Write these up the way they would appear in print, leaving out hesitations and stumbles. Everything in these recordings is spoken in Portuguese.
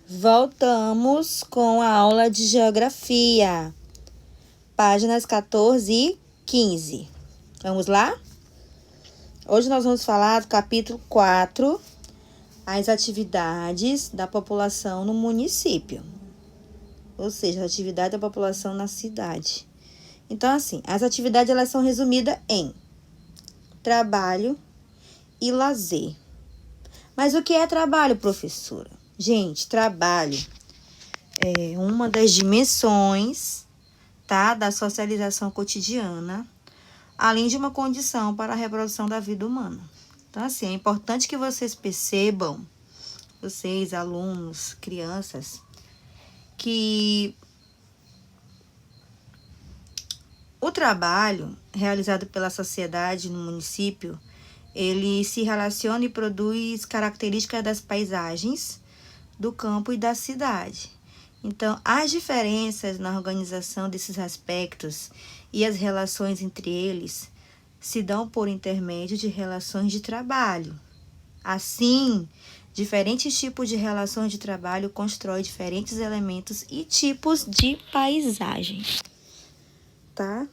Voltamos com a aula de geografia, páginas 14 e 15. Vamos lá? Hoje nós vamos falar do capítulo 4, as atividades da população no município, ou seja, a atividade da população na cidade. Então, assim, as atividades elas são resumidas em trabalho e lazer. Mas o que é trabalho, professora? Gente, trabalho é uma das dimensões, tá, da socialização cotidiana, além de uma condição para a reprodução da vida humana. Então, assim, é importante que vocês percebam, vocês, alunos, crianças, que o trabalho realizado pela sociedade no município, ele se relaciona e produz características das paisagens do campo e da cidade. Então, as diferenças na organização desses aspectos e as relações entre eles se dão por intermédio de relações de trabalho. Assim, diferentes tipos de relações de trabalho constroem diferentes elementos e tipos de paisagem, tá?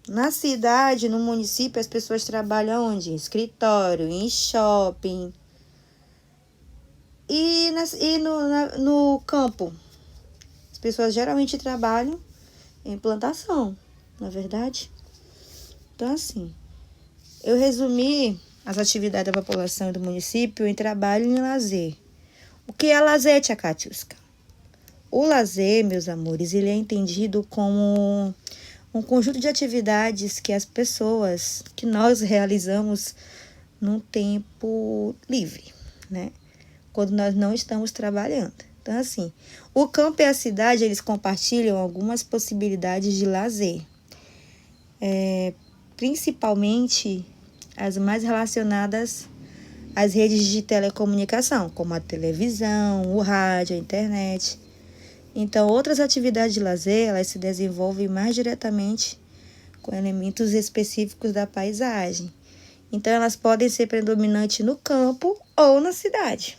Na cidade, no município, as pessoas trabalham onde? Em escritório, em shopping. E no campo, as pessoas geralmente trabalham em plantação, não é verdade? Então, assim, eu resumi as atividades da população do município em trabalho e em lazer. O que é lazer, tia Catiusca? O lazer, meus amores, ele é entendido como um conjunto de atividades que as pessoas, que nós realizamos num tempo livre, né? Quando nós não estamos trabalhando. Então, assim, o campo e a cidade, eles compartilham algumas possibilidades de lazer. Principalmente as mais relacionadas às redes de telecomunicação, como a televisão, o rádio, a internet. Então, outras atividades de lazer, elas se desenvolvem mais diretamente com elementos específicos da paisagem. Então, elas podem ser predominantes no campo ou na cidade,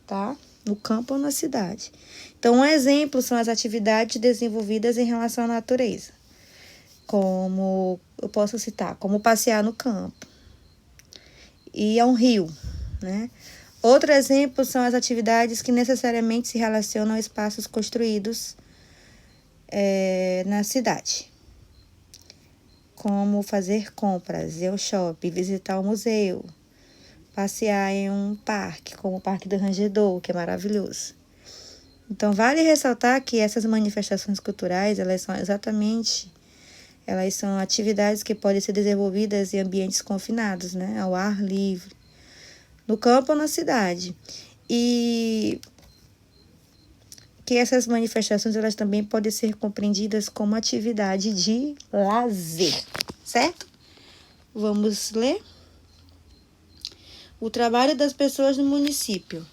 tá? No campo ou na cidade. Então, um exemplo são as atividades desenvolvidas em relação à natureza. Como eu posso citar, como passear no campo, ir a um rio, né? Outro exemplo são as atividades que necessariamente se relacionam a espaços construídos na cidade, como fazer compras, ir ao shopping, visitar o museu, passear em um parque, como o Parque do Rangedor, que é maravilhoso. Então, vale ressaltar que essas manifestações culturais, elas são atividades que podem ser desenvolvidas em ambientes confinados, né, ao ar livre, no campo ou na cidade. E que essas manifestações, elas também podem ser compreendidas como atividade de lazer, certo? Vamos ler? O trabalho das pessoas no município.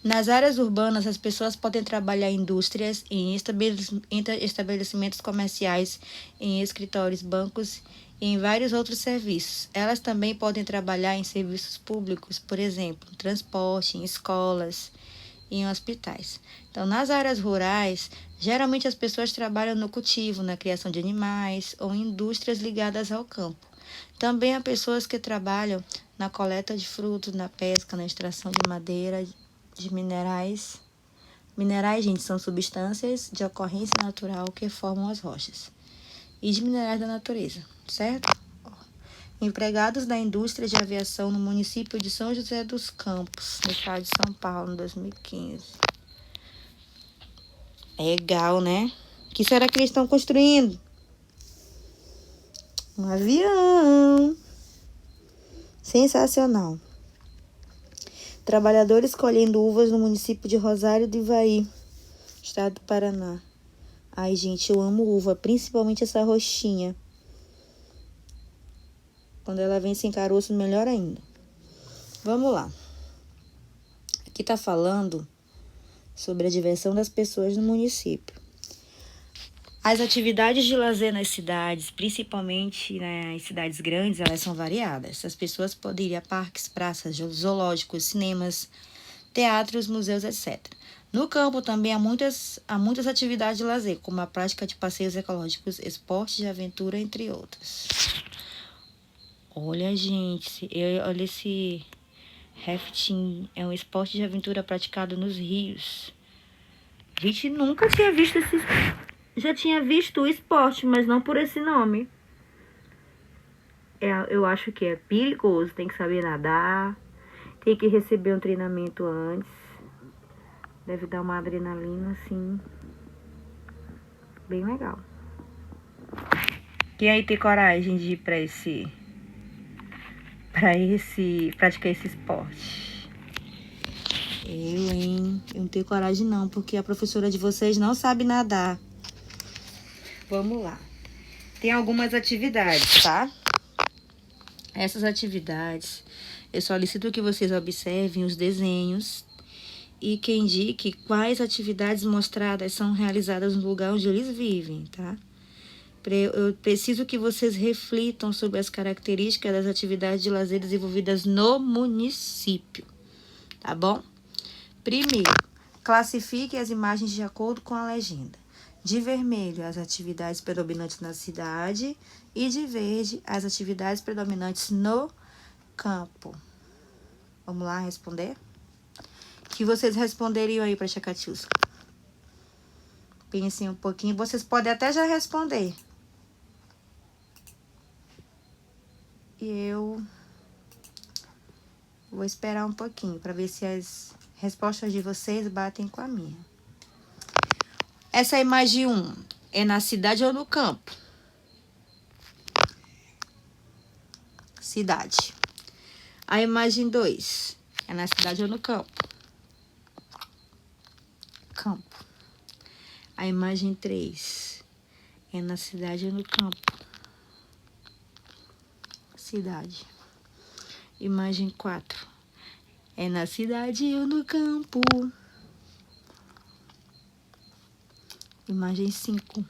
Nas áreas urbanas, as pessoas podem trabalhar em indústrias, em estabelecimentos comerciais, em escritórios, bancos e em vários outros serviços. Elas também podem trabalhar em serviços públicos, por exemplo, em transporte, em escolas e em hospitais. Então, nas áreas rurais, geralmente as pessoas trabalham no cultivo, na criação de animais ou em indústrias ligadas ao campo. Também há pessoas que trabalham na coleta de frutos, na pesca, na extração de madeira, de minerais. Minerais, gente, são substâncias de ocorrência natural que formam as rochas. E de minerais da natureza, certo? Empregados da indústria de aviação no município de São José dos Campos, no estado de São Paulo, em 2015. Legal, né? O que será que eles estão construindo? Um avião. Sensacional. Trabalhadores colhendo uvas no município de Rosário do Ivaí, estado do Paraná. Ai, gente, eu amo uva, principalmente essa roxinha. Quando ela vem sem caroço, melhor ainda. Vamos lá. Aqui tá falando sobre a diversão das pessoas no município. As atividades de lazer nas cidades, principalmente nas cidades grandes, elas são variadas. As pessoas podem ir a parques, praças, zoológicos, cinemas, teatros, museus, etc. No campo também há muitas atividades de lazer, como a prática de passeios ecológicos, esportes de aventura, entre outras. Olha, gente, olha esse rafting, é um esporte de aventura praticado nos rios. Gente, nunca tinha visto esse... Já tinha visto o esporte, mas não por esse nome. Eu acho que é perigoso, tem que saber nadar, tem que receber um treinamento antes. Deve dar uma adrenalina, assim, bem legal. Quem aí tem coragem de ir praticar esse esporte? Eu não tenho coragem não, porque a professora de vocês não sabe nadar. Vamos lá. Tem algumas atividades, tá? Essas atividades, eu solicito que vocês observem os desenhos e que indique quais atividades mostradas são realizadas no lugar onde eles vivem, tá? Eu preciso que vocês reflitam sobre as características das atividades de lazer desenvolvidas no município, tá bom? Primeiro, classifique as imagens de acordo com a legenda. De vermelho, as atividades predominantes na cidade e de verde, as atividades predominantes no campo. Vamos lá responder? O que vocês responderiam aí para Chacatiusca? Pensem um pouquinho, vocês podem até já responder. E eu vou esperar um pouquinho para ver se as respostas de vocês batem com a minha. Essa imagem 1 é na cidade ou no campo? Cidade. A imagem 2 é na cidade ou no campo? Campo. A imagem 3 é na cidade ou no campo? Cidade. Imagem 4 é na cidade ou no campo? Imagem 5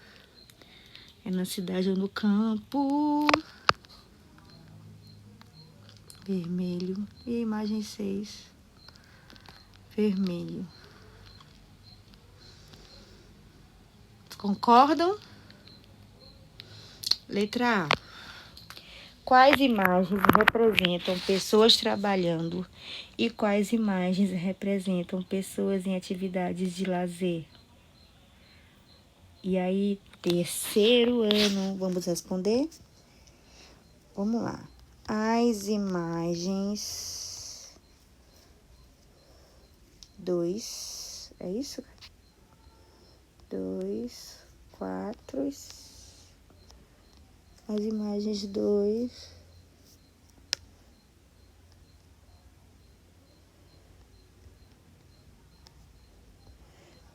é na cidade ou no campo? Vermelho. E a imagem 6, vermelho. Concordam? Letra A. Quais imagens representam pessoas trabalhando e quais imagens representam pessoas em atividades de lazer? E aí, terceiro ano, vamos responder? Vamos lá. As imagens 2, é isso? 2, 4, as imagens 2,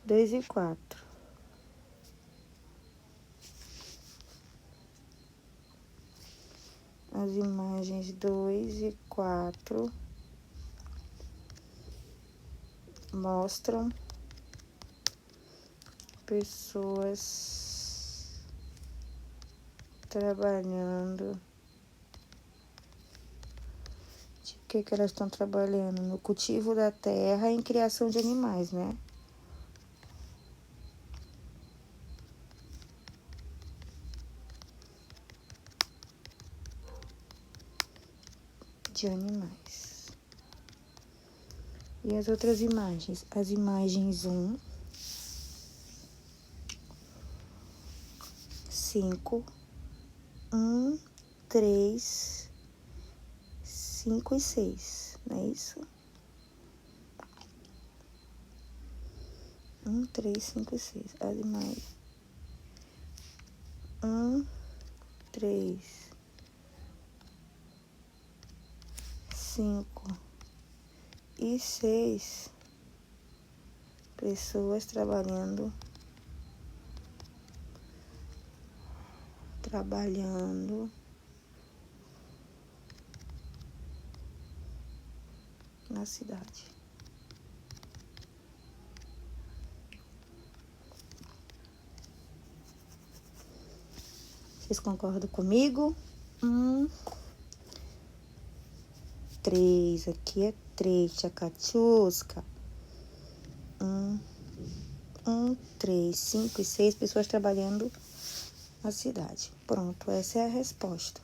2 e 4. As imagens 2 e 4 mostram pessoas trabalhando. De que elas estão trabalhando? No cultivo da terra e em criação de animais, né? De animais. E as outras imagens? As imagens 1, 5, 1, 3, 5 e 6, não é isso? 1, 3, 5 e 6. As imagens 1, 3, 5 e 6. Pessoas trabalhando na cidade. Vocês concordam comigo? 3, aqui é 3, Chacatiusca. 3, 5 e 6 pessoas trabalhando na cidade. Pronto, essa é a resposta.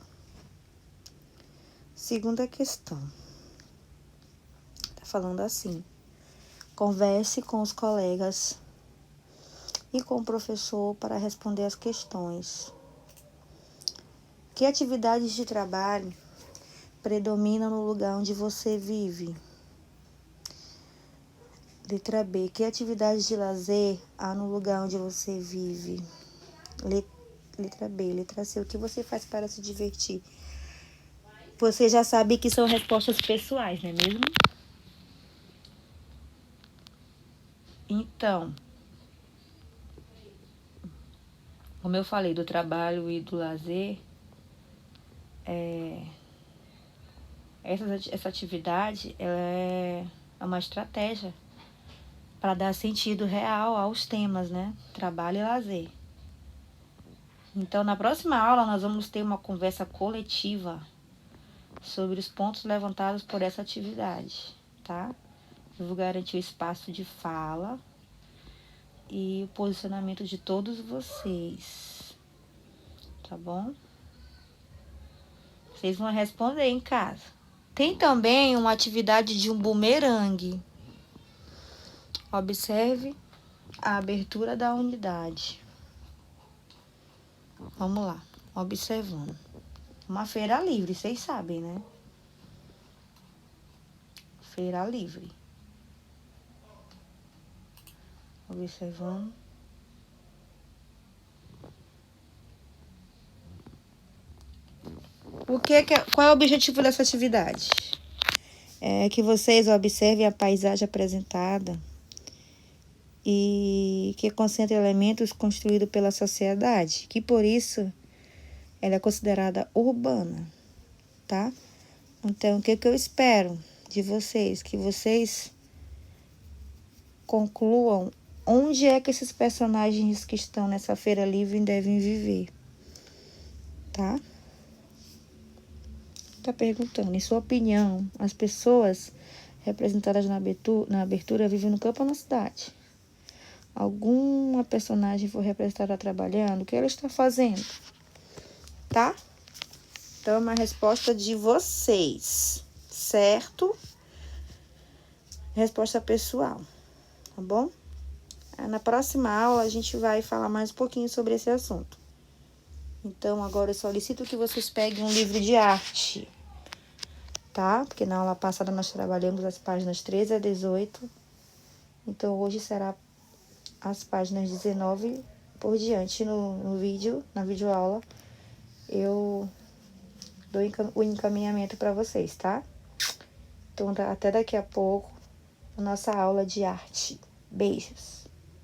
Segunda questão. Tá falando assim: converse com os colegas e com o professor para responder as questões. Que atividades de trabalho predominam no lugar onde você vive? Letra B. Que atividades de lazer há no lugar onde você vive? Letra B. Letra C. O que você faz para se divertir? Você já sabe que são respostas pessoais, não é mesmo? Então, como eu falei do trabalho e do lazer, essa atividade ela é uma estratégia para dar sentido real aos temas, né? Trabalho e lazer. Então, na próxima aula, nós vamos ter uma conversa coletiva sobre os pontos levantados por essa atividade, tá? Eu vou garantir o espaço de fala e o posicionamento de todos vocês, tá bom? Vocês vão responder em casa. Tem também uma atividade de um bumerangue. Observe a abertura da unidade. Vamos lá, observando. Uma feira livre, vocês sabem, né? Feira livre. Observando. Qual é o objetivo dessa atividade? É que vocês observem a paisagem apresentada e que concentra elementos construídos pela sociedade, que por isso ela é considerada urbana, tá? Então, o que eu espero de vocês? Que vocês concluam onde é que esses personagens que estão nessa feira livre devem viver, tá? Tá perguntando, em sua opinião, as pessoas representadas na abertura vivem no campo ou na cidade? Alguma personagem foi representada trabalhando? O que ela está fazendo? Tá? Então, é uma resposta de vocês, certo? Resposta pessoal, tá bom? Na próxima aula, a gente vai falar mais um pouquinho sobre esse assunto. Então, agora eu solicito que vocês peguem um livro de arte, tá? Porque na aula passada nós trabalhamos as páginas 13 a 18. Então, hoje será as páginas 19 por diante no vídeo, na videoaula. Eu dou o encaminhamento para vocês, tá? Então, até daqui a pouco, a nossa aula de arte. Beijos!